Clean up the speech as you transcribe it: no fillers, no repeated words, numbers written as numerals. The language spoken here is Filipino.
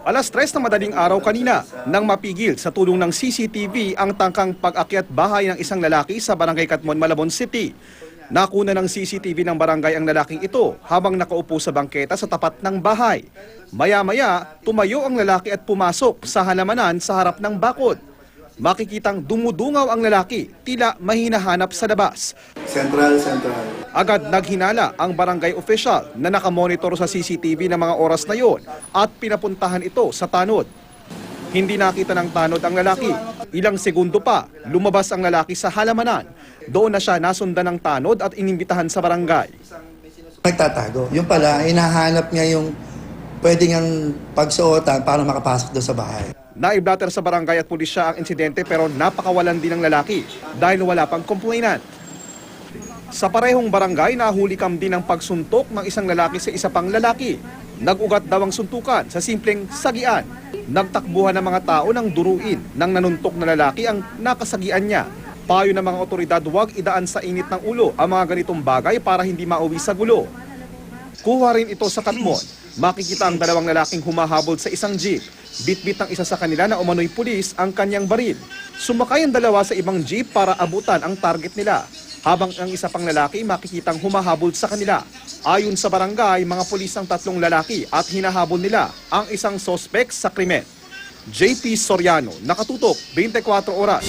3:00 ng madaling araw kanina nang mapigil sa tulong ng CCTV ang tangkang pag-akyat bahay ng isang lalaki sa Barangay Catmon, Malabon City. Nakuna ng CCTV ng barangay ang lalaking ito habang nakaupo sa bangketa sa tapat ng bahay. Maya-maya, tumayo ang lalaki at pumasok sa halamanan sa harap ng bakod. Makikitang dumudungaw ang lalaki, tila mahinahanap sa labas. Central. Agad naghinala ang barangay official na nakamonitor sa CCTV ng mga oras na yon at pinapuntahan ito sa tanod. Hindi nakita ng tanod ang lalaki. Ilang segundo pa, lumabas ang lalaki sa halamanan. Doon na siya nasundan ng tanod at inimbitahan sa barangay. Nagtatago. Yung pala, hinahanap niya yung pwede niyang pagsuotan para makapasok doon sa bahay. Naiblatter sa barangay at pulisya ang insidente pero napakawalan din ng lalaki dahil wala pang complainant. Sa parehong barangay, nahulikam din ang pagsuntok ng isang lalaki sa isa pang lalaki. Nag-ugat daw ang suntukan sa simpleng sagian. Nagtakbuhan ng mga tao ng duruin ng nanuntok na lalaki ang nakasagian niya. Payo ng mga otoridad, huwag idaan sa init ng ulo ang mga ganitong bagay para hindi mauwi sa gulo. Kuha rin ito sa Catmon. Makikita ang dalawang lalaking humahabol sa isang jeep. Bitbit ng isa sa kanila na umano'y pulis ang kanyang baril. Sumakay ang dalawa sa ibang jeep para abutan ang target nila. Habang ang isa pang lalaki makikitang humahabol sa kanila. Ayon sa barangay, mga pulis ang 3 lalaki at hinahabol nila ang isang sospek sa krimen. JP Soriano, Nakatutok, 24 Oras.